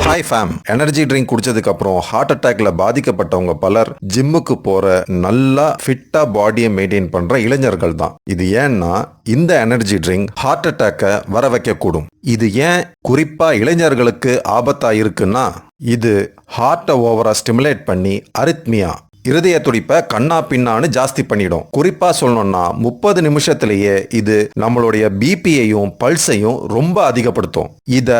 Hi fame. Energy drink குடிச்சதுக்கு அப்புறம் heart அட்டாக்ல பாதிக்கப்பட்டவங்க பலர் ஜிம்முக்கு போற நல்லா ஃபிட்டா பாடியை மெயின்டைன் பண்ற இளைஞர்கள் தான். இது ஏன்னா இந்த எனர்ஜி ட்ரிங்க் ஹார்ட் அட்டாக்கை வர வைக்க கூடும். இது ஏன் குறிப்பா இளைஞர்களுக்கு ஆபத்தா இருக்குன்னா, இது ஹார்ட்டை ஓவரா ஸ்டிமுலேட் பண்ணி அரித்மியா இருதய துடிப்பை கண்ணா பின்னான்னு ஜாஸ்தி பண்ணிடும். குறிப்பா சொல்லணும்னா 30 நிமிஷத்திலேயே இது நம்மளுடைய பிபியையும் பல்ஸையும் ரொம்ப அதிகப்படுத்தும். இத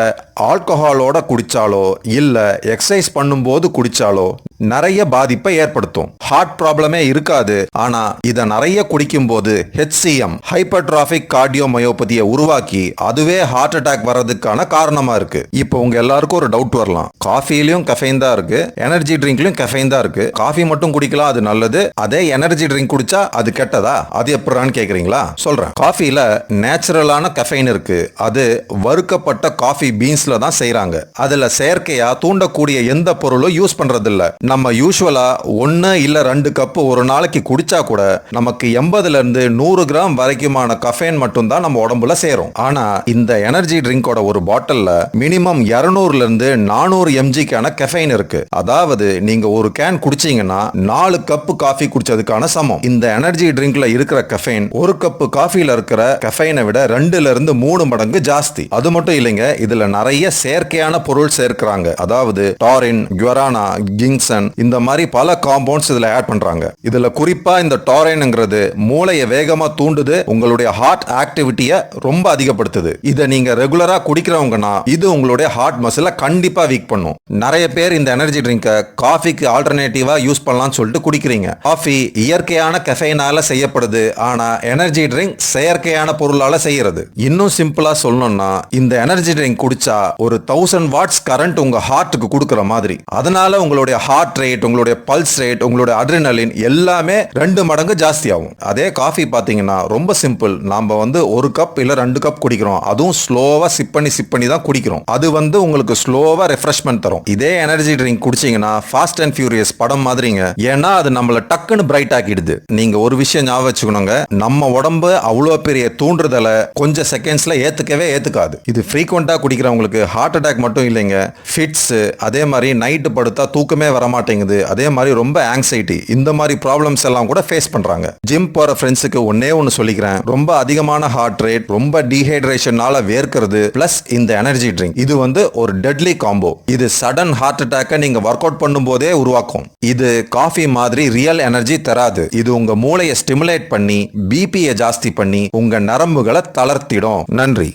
ஆல்கஹாலோட குடிச்சாலோ இல்ல எக்ஸசைஸ் பண்ணும்போது குடிச்சாலோ நிறைய பாதிப்பை ஏற்படுத்தும். ஹார்ட் ப்ராப்ளமே இருக்காது, ஆனா இத நிறைய குடிக்கும் போது HCM ஹைப்பர்ட்ராபிக் கார்டியோமயோபதியை உருவாக்கி அதுவே ஹார்ட் அட்டாக் வர்றதுக்கான காரணமா இருக்கு. இப்போ உங்க எல்லாருக்கும் ஒரு டவுட் வரலாம், காஃபிலையும் கஃபைன் தான் இருக்கு, எனர்ஜி ட்ரிங்க்லயும் கஃபைன் தான் இருக்கு, காஃபி மட்டும் குடிக்கலாம் அது நல்லது, அதே எனர்ஜி ட்ரிங்க் குடிச்சா அது கெட்டதா, அது எப்படின்னு கேக்குறீங்களா? சொல்றேன். காஃபில நேச்சுரலான கஃபைன் இருக்கு. அது வறுக்கப்பட்ட காஃபி பீன்ஸ்ல தான் செய்யறாங்க. அதுல செயற்கையா தூண்டக்கூடிய எந்த பொருளும் யூஸ் பண்றது இல்ல. நம்ம யூசுவலா 1 இல்ல 2 கப் ஒரு நாளைக்கு குடிச்சா கூட நமக்கு 80 இருந்து 100 கிராம் வரைக்குமான கஃபைன் மட்டும் தான் நம்ம உடம்புல சேரும். ஆனா இந்த எனர்ஜி ட்ரிங்கோட ஒரு பாட்டில்ல மினிமம் 200 இருந்து 400 mgக்கான கஃபைன் இருக்கு. அதாவது நீங்க ஒரு கேன் குடிச்சீங்கன்னா 4 கப் காஃபி குடிச்சதுக்கான சமம். இந்த எனர்ஜி ட்ரிங்க்ல இருக்கிற கஃபைன் ஒரு கப் காஃபில இருக்கிற கஃபைனை விட 2 இருந்து 3 மடங்கு ஜாஸ்தி. அது மட்டும் இல்லைங்க, இதுல நிறைய செயற்கையான பொருள் சேர்க்கிறாங்க. அதாவது டாரின், குவரானா, கிங்சன், இந்த மாதிரி பல காம்பவுண்ட்ஸ் இதுல ஆட் பண்றாங்க. இதுல குறிப்பா இந்த டாரின்ங்கிறது மூளையை வேகமா தூண்டுது, உங்களுடைய ஹார்ட் ஆக்டிவிட்டியை ரொம்ப அதிகப்படுத்துது. இதை நீங்க ரெகுலரா குடிக்கிறவங்கன்னா இது உங்களுடைய ஹார்ட் மசிலை கண்டிப்பா வீக் பண்ணும். நிறைய பேர் இந்த எனர்ஜி ட்ரிங்கை காஃபிக்கு ஆல்டர்னேட்டிவா யூஸ் பண்ணலாம்னு சொல்லிட்டு குடிக்கிறீங்க. காஃபி இயற்கையான கெஃபைனால செய்யப்படுது, ஆனா எனர்ஜி ட்ரிங்க் செயற்கையான பொருளால செய்யறது. இன்னும் சிம்பிளா சொல்லணும்னா, இந்த எனர்ஜி ட்ரிங்க் குடிச்சா ஒரு 1000 வாட்ஸ் கரண்ட் உங்க ஹார்ட்டுக்கு கொடுக்கிற மாதிரி. அதனால உங்களுடைய ஹார்ட் ரேட், உங்களுடைய பல்ஸ் ரேட், உங்களுடைய அட்ரினலின் எல்லாமே 2 மடங்கு ஜாஸ்தி ஆகும். அதே காஃபி பாத்தீங்கன்னா ரொம்ப சிம்பிள். நாம ஒரு கப் இல்ல 2 கப் குடிக்கிறோம், அதுவும் ஸ்லோவா சிப் பண்ணி தான் குடிக்கிறோம். அது உங்களுக்கு ஸ்லோவா ரெஃப்ரெஷ்மென்ட் தரும். இதே எனர்ஜி ட்ரிங்க் குடிச்சீங்கன்னா ஃபாஸ்ட் அண்ட் ஃபியூரியஸ் படம் மாதிரிங்க. ஏன்னா அது நம்மள டக்குன்னு பிரைட் ஆக்கிடுது. நீங்க ஒரு விஷயம் ஞாபகம் வச்சுக்கணுங்க, நம்ம உடம்பு அவ்வளோ பெரிய தூண்டுதலை கொஞ்சம் செகண்ட்ஸ்ல ஏத்துக்காது. இது ஃப்ரீக்வெண்டா குடிக்கிறவங்களுக்கு ஹார்ட் அட்டாக் மட்டும் இல்லைங்க, ஃபிட்ஸ், அதே மாதிரி நைட்டு படுத்தா தூக்கமே வர மாட்டேங்குது, அதே மாதிரி ரொம்ப ஆங்ஸைட்டி, இந்த மாதிரி ப்ராப்ளம்ஸ் எல்லாம் கூட ஃபேஸ் பண்றாங்க. ஜிம் போற ஃப்ரெண்ட்ஸுக்கு ஒன்னே ஒன்னு சொல்லிக்கிறேன், ரொம்ப அதிகமான ஹார்ட் ரேட், ரொம்ப டீஹைட்ரேஷனால வேர்க்கிறது பிளஸ் இந்த எனர்ஜி ட்ரிங்க், இது ஒரு டெட்லி காம்போ. இது சடன் ஹார்ட் அட்டாக்கை நீங்க ஒர்க் அவுட் பண்ணும் போதே உருவாக்கும். இது காஃபி மாதிரி ரியல் எனர்ஜி தராது. இது உங்க மூளையை ஸ்டிமுலேட் பண்ணி பிபியை ஜாஸ்தி பண்ணி உங்க நரம்புகளை தளர்த்திடும். நன்றி.